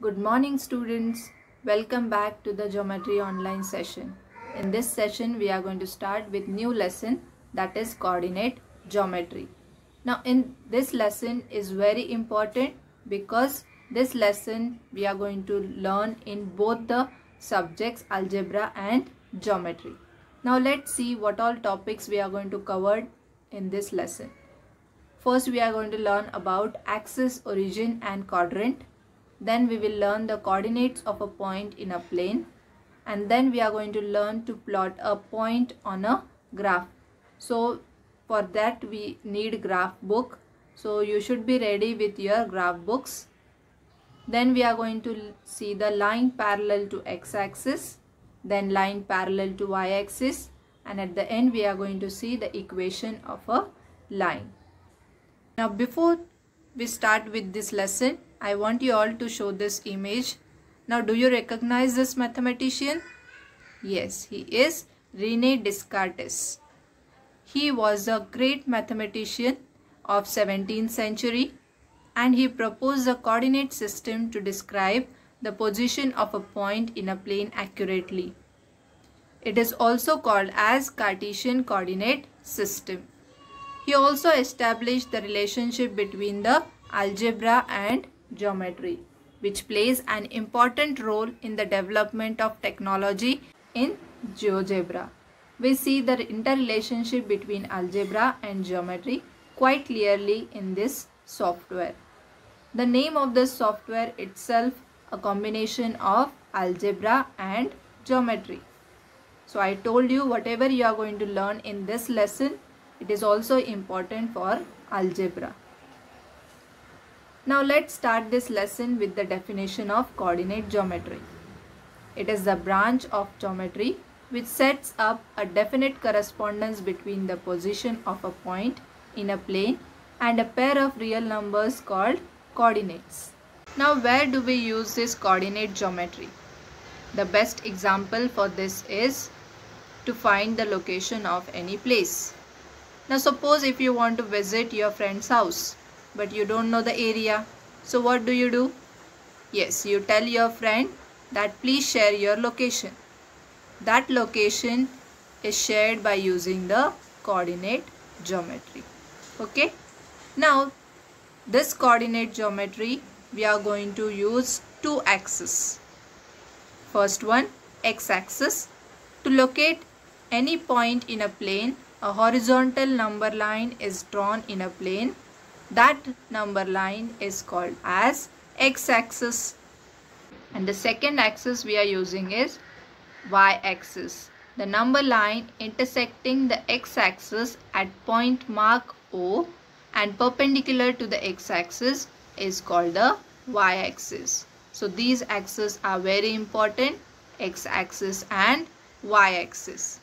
Good morning students. Welcome back to the geometry online session. In this session we are going to start with new lesson, that is coordinate geometry. Now in this lesson is very important because this lesson we are going to learn in both the subjects algebra and geometry. Now let's see what all topics we are going to cover in this lesson. First we are going to learn about axis, origin and quadrant. Then we will learn the coordinates of a point in a plane, and then we are going to learn to plot a point on a graph. So for that we need graph book. So you should be ready with your graph books. Then we are going to see the line parallel to x-axis, then line parallel to y-axis, and at the end we are going to see the equation of a line. Now before we start with this lesson, I want you all to show this image. Now do you recognize this mathematician? Yes, he is Rene Descartes. He was a great mathematician of 17th century and he proposed a coordinate system to describe the position of a point in a plane accurately. It is also called as Cartesian coordinate system. He also established the relationship between the algebra and geometry, which plays an important role in the development of technology in GeoGebra. We see the interrelationship between algebra and geometry quite clearly in this software. The name of this software itself a combination of algebra and geometry. So I told you whatever you are going to learn in this lesson, it is also important for algebra. Now let's start this lesson with the definition of coordinate geometry. It is the branch of geometry which sets up a definite correspondence between the position of a point in a plane and a pair of real numbers called coordinates. Now where do we use this coordinate geometry? The best example for this is to find the location of any place. Now suppose if you want to visit your friend's house, but you don't know the area. So what do you do? Yes, you tell your friend that please share your location. That location is shared by using the coordinate geometry. Okay. Now this coordinate geometry we are going to use two axes. First one, x-axis. To locate any point in a plane, a horizontal number line is drawn in a plane. That number line is called as x-axis. And the second axis we are using is y-axis. The number line intersecting the x-axis at point mark O and perpendicular to the x-axis is called the y-axis. So these axes are very important, x-axis and y-axis.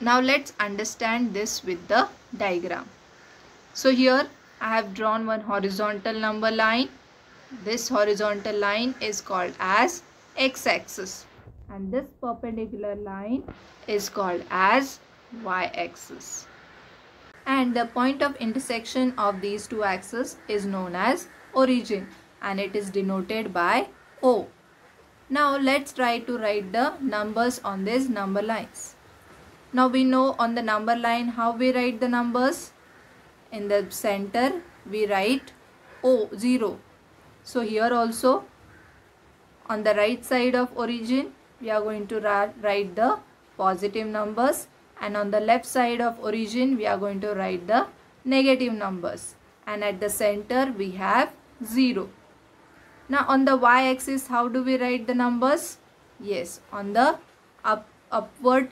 Now let's understand this with the diagram. So here I have drawn one horizontal number line. This horizontal line is called as x-axis and this perpendicular line is called as y-axis. And the point of intersection of these two axes is known as origin and it is denoted by O. Now let's try to write the numbers on these number lines. Now we know on the number line how we write the numbers. In the center we write O0. So here also on the right side of origin we are going to write the positive numbers, and on the left side of origin we are going to write the negative numbers, and at the center we have 0. Now on the y-axis how do we write the numbers? Yes, on the upward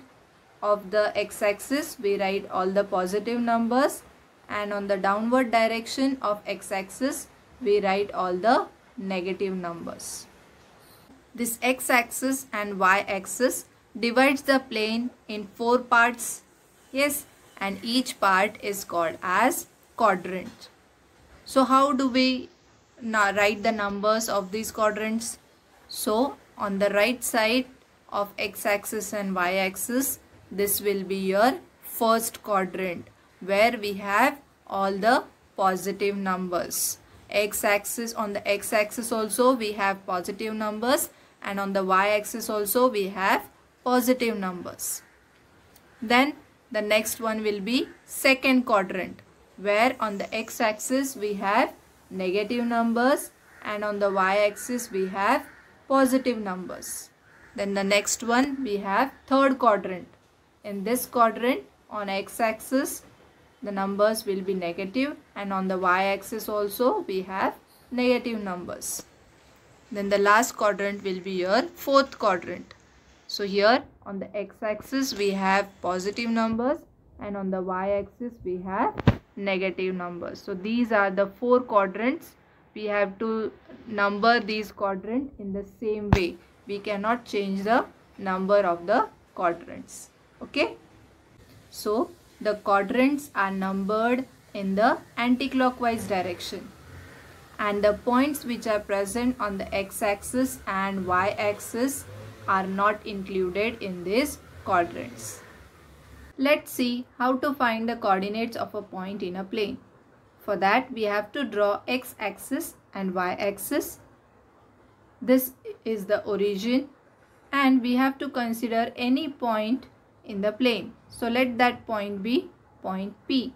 of the x-axis we write all the positive numbers, and on the downward direction of x-axis we write all the negative numbers. This x-axis and y-axis divides the plane in 4 parts. Yes, and each part is called as quadrant. So how do we now write the numbers of these quadrants? So on the right side of x-axis and y-axis, this will be your first quadrant where we have all the positive numbers. x-axis, on the x-axis also we have positive numbers, and on the y-axis also we have positive numbers. Then the next one will be second quadrant, where on the x-axis we have negative numbers and on the y-axis we have positive numbers. Then the next one we have third quadrant. In this quadrant, on x-axis the numbers will be negative, and on the y-axis also we have negative numbers. Then the last quadrant will be your fourth quadrant. So here on the x-axis we have positive numbers, and on the y-axis we have negative numbers. So these are the four quadrants. We have to number these quadrants in the same way. We cannot change the number of the quadrants. Okay. So the quadrants are numbered in the anti-clockwise direction, and the points which are present on the x-axis and y-axis are not included in these quadrants. Let's see how to find the coordinates of a point in a plane. For that we have to draw x-axis and y-axis. This is the origin, and we have to consider any point in the plane. So let that point be point P.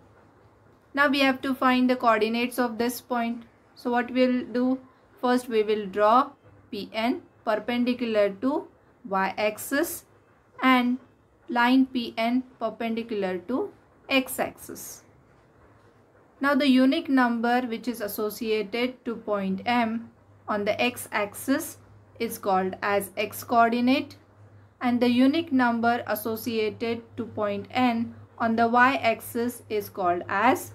Now we have to find the coordinates of this point. So what we'll do, first we will draw Pn perpendicular to y-axis and line Pn perpendicular to x-axis. Now the unique number which is associated to point M on the x-axis is called as x coordinate, and the unique number associated to point N on the y-axis is called as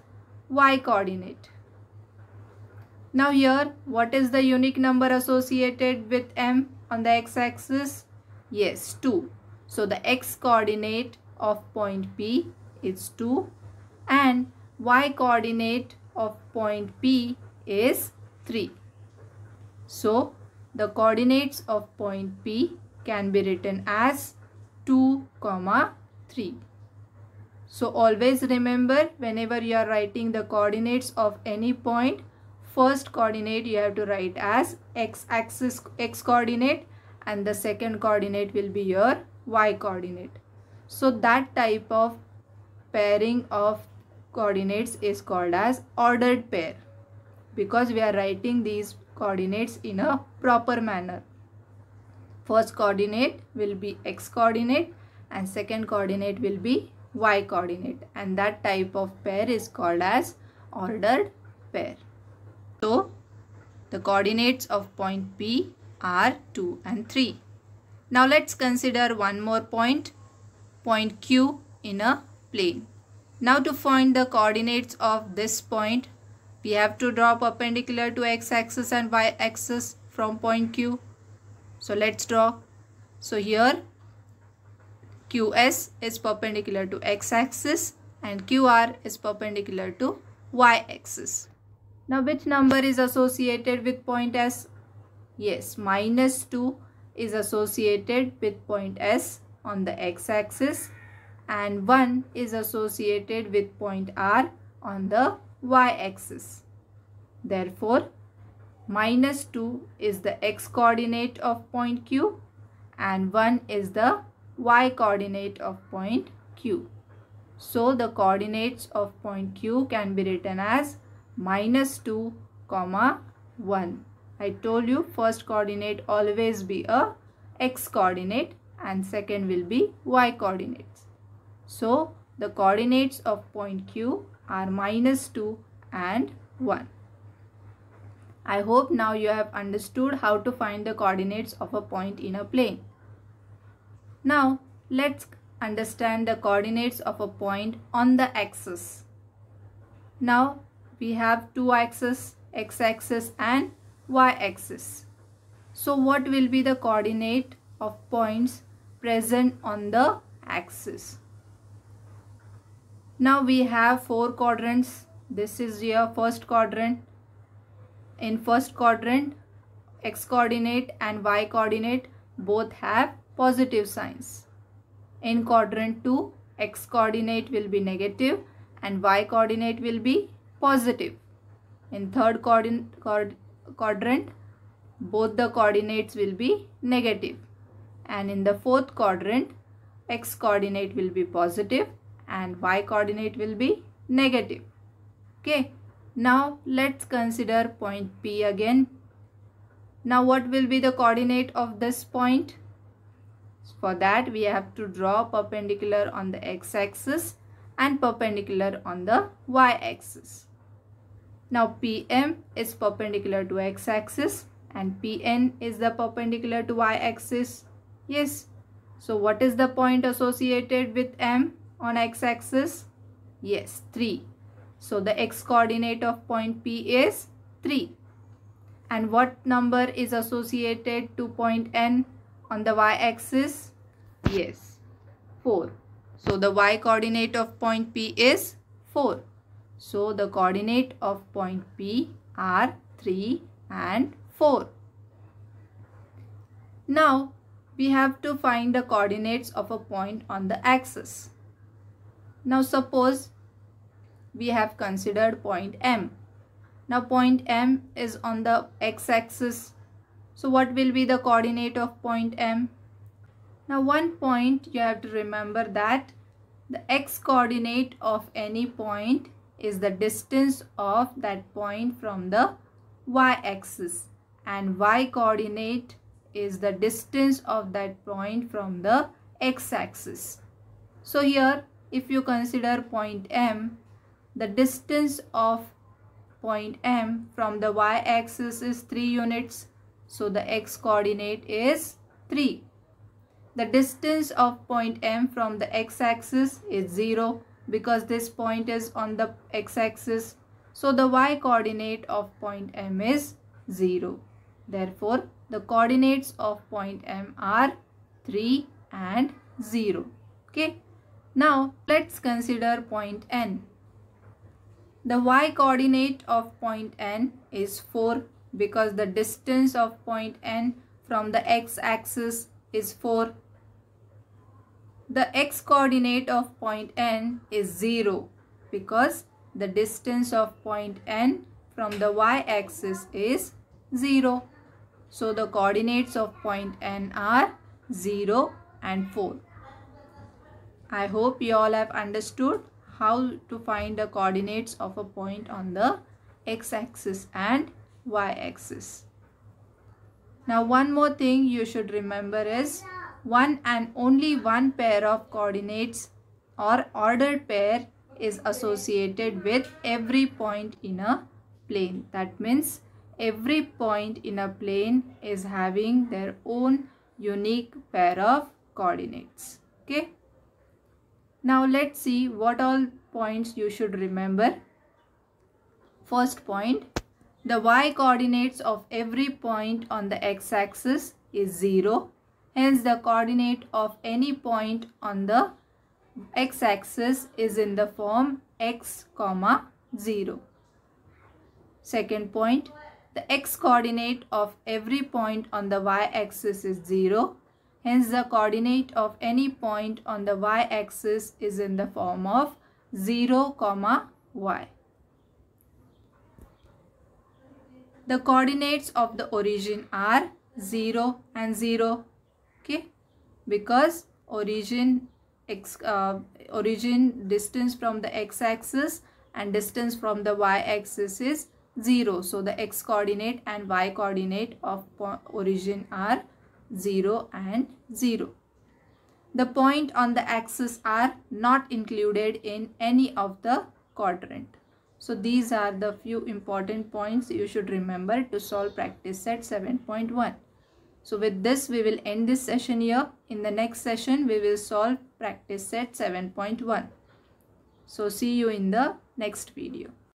y coordinate. Now here, what is the unique number associated with M on the x-axis? Yes, 2. So the x coordinate of point P is 2 and y coordinate of point P is 3. So the coordinates of point P can be written as 2, 3. So always remember, whenever you are writing the coordinates of any point, first coordinate you have to write as x-axis x coordinate, and the second coordinate will be your y coordinate. So that type of pairing of coordinates is called as ordered pair, because we are writing these coordinates in a proper manner. First coordinate will be x coordinate and second coordinate will be y coordinate, and that type of pair is called as ordered pair. So the coordinates of point P are 2 and 3. Now let's consider one more point, point Q in a plane. Now to find the coordinates of this point, we have to draw perpendicular to x-axis and y-axis from point Q. So let's draw. So here QS is perpendicular to x-axis and QR is perpendicular to y-axis. Now which number is associated with point S? Yes, -2 is associated with point S on the x-axis and 1 is associated with point R on the y-axis. Therefore, -2 is the x coordinate of point Q and 1 is the y coordinate of point Q. So the coordinates of point Q can be written as -2, 1. I told you first coordinate always be a x coordinate and second will be y coordinates. So the coordinates of point Q are -2 and 1. I hope now you have understood how to find the coordinates of a point in a plane. Now let's understand the coordinates of a point on the axis. Now we have two axes, x-axis and y-axis. So what will be the coordinate of points present on the axis? Now we have 4 quadrants. This is your first quadrant. In first quadrant, x coordinate and y coordinate both have positive signs. In quadrant 2, x coordinate will be negative and y coordinate will be positive. In third quadrant, both the coordinates will be negative. And in the fourth quadrant, x coordinate will be positive and y coordinate will be negative. Okay. Now let's consider point P again. Now what will be the coordinate of this point? For that we have to draw perpendicular on the x-axis and perpendicular on the y-axis. Now PM is perpendicular to x-axis and PN is the perpendicular to y-axis. Yes. So what is the point associated with M on x-axis? Yes, 3. So the x coordinate of point P is 3. And what number is associated to point N on the y-axis? Yes, 4. So the y coordinate of point P is 4. So the coordinate of point P are 3 and 4. Now we have to find the coordinates of a point on the axis. Now suppose we have considered point M. Now point M is on the x-axis. So what will be the coordinate of point M? Now one point you have to remember that the x coordinate of any point is the distance of that point from the y-axis, and y coordinate is the distance of that point from the x-axis. So here if you consider point M, the distance of point M from the y-axis is 3 units. So the x coordinate is 3. The distance of point M from the x-axis is 0 because this point is on the x-axis. So the y coordinate of point M is 0. Therefore, the coordinates of point M are 3 and 0. Okay. Now let's consider point N. The y coordinate of point N is 4 because the distance of point N from the x-axis is 4. The x coordinate of point N is 0 because the distance of point N from the y-axis is 0. So the coordinates of point N are 0 and 4. I hope you all have understood how to find the coordinates of a point on the x-axis and y-axis. Now one more thing you should remember is one and only one pair of coordinates or ordered pair is associated with every point in a plane. That means every point in a plane is having their own unique pair of coordinates. Okay. Now let's see what all points you should remember. First point, the y coordinates of every point on the x-axis is 0. Hence the coordinate of any point on the x-axis is in the form x, 0. Second point, the x coordinate of every point on the y-axis is 0. Hence the coordinate of any point on the y-axis is in the form of 0, y. The coordinates of the origin are 0 and 0. Okay, because origin distance from the x-axis and distance from the y-axis is 0. So the x coordinate and y coordinate of origin are 0 and 0. The point on the axis are not included in any of the quadrant. So these are the few important points you should remember to solve practice set 7.1. So with this we will end this session here. In the next session we will solve practice set 7.1. So see you in the next video.